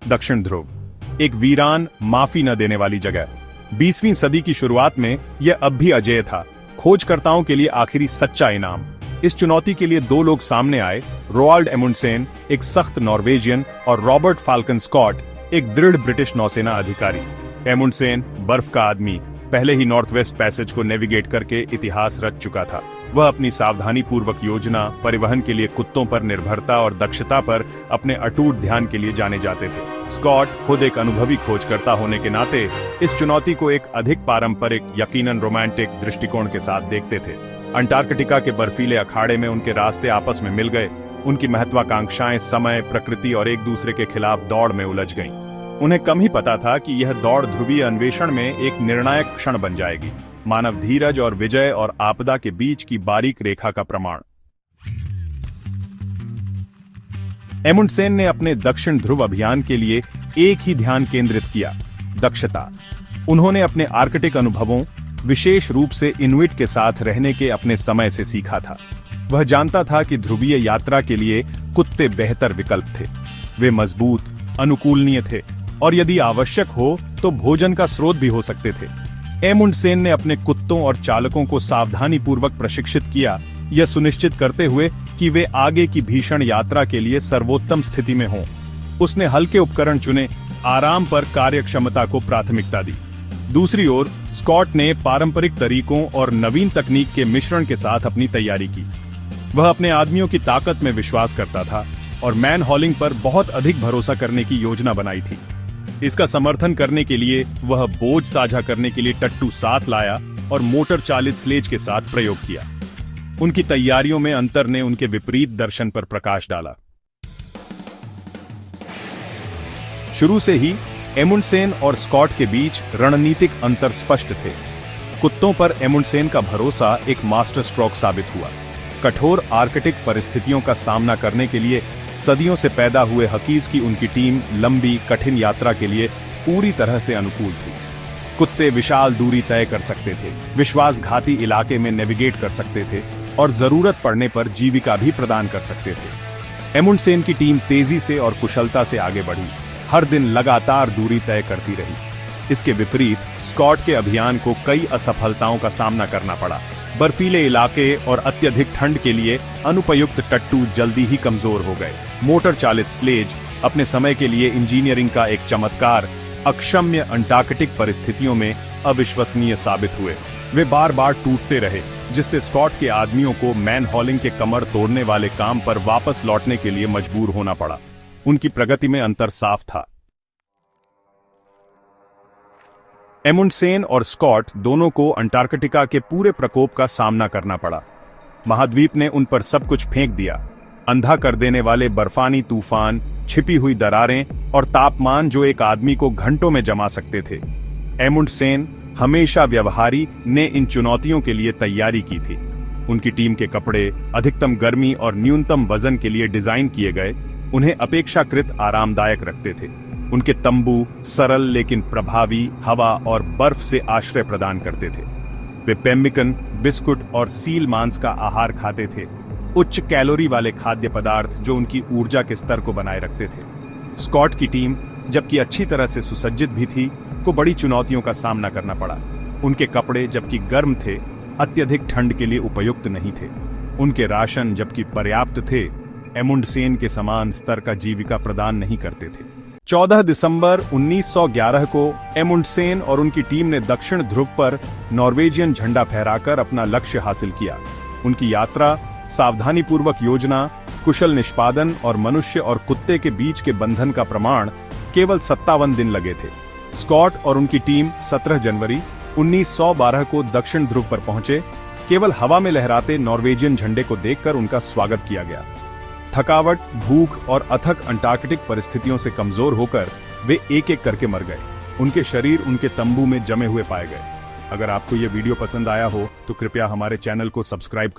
दक्षिण ध्रुव एक वीरान, माफी न देने वाली जगह। 20वीं सदी की शुरुआत में यह अब भी अजेय था, खोजकर्ताओं के लिए आखिरी सच्चा इनाम। इस चुनौती के लिए दो लोग सामने आए, रोआल्ड एमुंडसेन, एक सख्त नॉर्वेजियन, और रॉबर्ट फाल्कन स्कॉट, एक दृढ़ ब्रिटिश नौसेना अधिकारी। एमुंडसेन, बर्फ का आदमी, पहले ही नॉर्थ वेस्ट पैसेज को नेविगेट करके इतिहास रच चुका था। वह अपनी सावधानी पूर्वक योजना, परिवहन के लिए कुत्तों पर निर्भरता और दक्षता पर अपने अटूट ध्यान के लिए जाने जाते थे। स्कॉट खुद एक अनुभवी खोजकर्ता होने के नाते इस चुनौती को एक अधिक पारंपरिक, यकीनन रोमांटिक दृष्टिकोण के साथ देखते थे। अंटार्कटिका के बर्फीले अखाड़े में उनके रास्ते आपस में मिल गए। उनकी महत्वाकांक्षाएं समय, प्रकृति और एक दूसरे के खिलाफ दौड़ में उलझ गईं। उन्हें कम ही पता था कि यह दौड़ ध्रुवीय अन्वेषण में एक निर्णायक क्षण बन जाएगी, मानव धीरज और विजय और आपदा के बीच की बारीक रेखा का प्रमाण। एमुंडसेन ने अपने दक्षिण ध्रुव अभियान के लिए एक ही ध्यान केंद्रित किया, दक्षता। उन्होंने अपने आर्कटिक अनुभवों, विशेष रूप से इनुइट के साथ रहने के अपने समय से सीखा था। वह जानता था कि ध्रुवीय यात्रा के लिए कुत्ते बेहतर विकल्प थे। वे मजबूत, अनुकूलनीय थे और यदि आवश्यक हो तो भोजन का स्रोत भी हो सकते थे। एमुंडसेन ने अपने कुत्तों और चालकों को सावधानीपूर्वक प्रशिक्षित किया, यह सुनिश्चित करते हुए कि वे आगे की भीषण यात्रा के लिए सर्वोत्तम स्थिति में हों। उसने हल्के उपकरण चुने, आराम पर कार्यक्षमता को प्राथमिकता दी। दूसरी ओर स्कॉट ने पारंपरिक तरीकों और नवीन तकनीक के मिश्रण के साथ अपनी तैयारी की। वह अपने आदमियों की ताकत में विश्वास करता था और मैन हॉलिंग पर बहुत अधिक भरोसा करने की योजना बनाई थी। इसका समर्थन करने के लिए वह बोझ साझा करने के लिए टट्टू साथ लाया और मोटर चालित स्लेज के साथ प्रयोग किया। उनकी तैयारियों में अंतर ने उनके विपरीत दर्शन पर प्रकाश डाला। शुरू से ही एमुंडसेन और स्कॉट के बीच रणनीतिक अंतर स्पष्ट थे। कुत्तों पर एमुंडसेन का भरोसा एक मास्टर स्ट्रोक साबित हुआ। कठोर आर्कटिक परिस्थितियों का सामना करने के लिए सदियों से पैदा हुए हकीज की उनकी टीम लंबी, कठिन यात्रा के लिए पूरी तरह से अनुकूल थी। कुत्ते विशाल दूरी तय कर सकते थे, विश्वासघाती इलाके में नेविगेट कर सकते थे और जरूरत पड़ने पर जीविका भी प्रदान कर सकते थे। एमुंडसेन की टीम तेजी से और कुशलता से आगे बढ़ी, हर दिन लगातार दूरी तय करती रही। इसके विपरीत स्कॉट के अभियान को कई असफलताओं का सामना करना पड़ा। बर्फीले इलाके और अत्यधिक ठंड के लिए अनुपयुक्त टट्टू जल्दी ही कमजोर हो गए। मोटर चालित स्लेज, अपने समय के लिए इंजीनियरिंग का एक चमत्कार, अक्षम्य अंटार्कटिक परिस्थितियों में अविश्वसनीय साबित हुए। वे बार बार टूटते रहे, जिससे स्कॉट के आदमियों को मैन हॉलिंग के कमर तोड़ने वाले काम पर वापस लौटने के लिए मजबूर होना पड़ा। उनकी प्रगति में अंतर साफ था। एमुंडसेन और स्कॉट दोनों को अंटार्कटिका के पूरे प्रकोप का सामना करना पड़ा। महाद्वीप ने उन पर सब कुछ फेंक दिया, अंधा कर देने वाले बर्फानी तूफान, छिपी हुई दरारें और तापमान जो एक आदमी को घंटों में जमा सकते थे। एमुंडसेन, हमेशा व्यवहारी, ने इन चुनौतियों के लिए तैयारी की थी। उनकी टीम के कपड़े अधिकतम गर्मी और न्यूनतम वजन के लिए डिजाइन किए गए, उन्हें अपेक्षाकृत आरामदायक रखते थे। उनके तंबू सरल लेकिन प्रभावी हवा और बर्फ से आश्रय प्रदान करते थे। वे पेम्बिकन, बिस्कुट और सील मांस का आहार खाते थे, उच्च कैलोरी वाले खाद्य पदार्थ जो उनकी ऊर्जा के स्तर को बनाए रखते थे। स्कॉट की टीम, जबकि अच्छी तरह से सुसज्जित भी थी, को बड़ी चुनौतियों का सामना करना पड़ा। उनके कपड़े, जबकि गर्म थे, अत्यधिक ठंड के लिए उपयुक्त नहीं थे। उनके राशन, जबकि पर्याप्त थे, एमुंडसेन के समान स्तर का जीविका प्रदान नहीं करते थे। 14 दिसंबर 1911 को एमुंडसेन और उनकी टीम ने दक्षिण ध्रुव पर नॉर्वेजियन झंडा फहराकर अपना लक्ष्य हासिल किया। उनकी यात्रा, सावधानीपूर्वक योजना, कुशल निष्पादन और मनुष्य और कुत्ते के बीच के बंधन का प्रमाण केवल 57 दिन लगे थे। स्कॉट और उनकी टीम 17 जनवरी 1912 को दक्षिण ध्रुव पर पहुंचे। केवल हवा में लहराते नॉर्वेजियन झंडे को देखकर उनका स्वागत किया गया। थकावट, भूख और अथक अंटार्कटिक परिस्थितियों से कमजोर होकर वे एक एक करके मर गए। उनके शरीर उनके तंबू में जमे हुए पाए गए। अगर आपको यह वीडियो पसंद आया हो तो कृपया हमारे चैनल को सब्सक्राइब करें।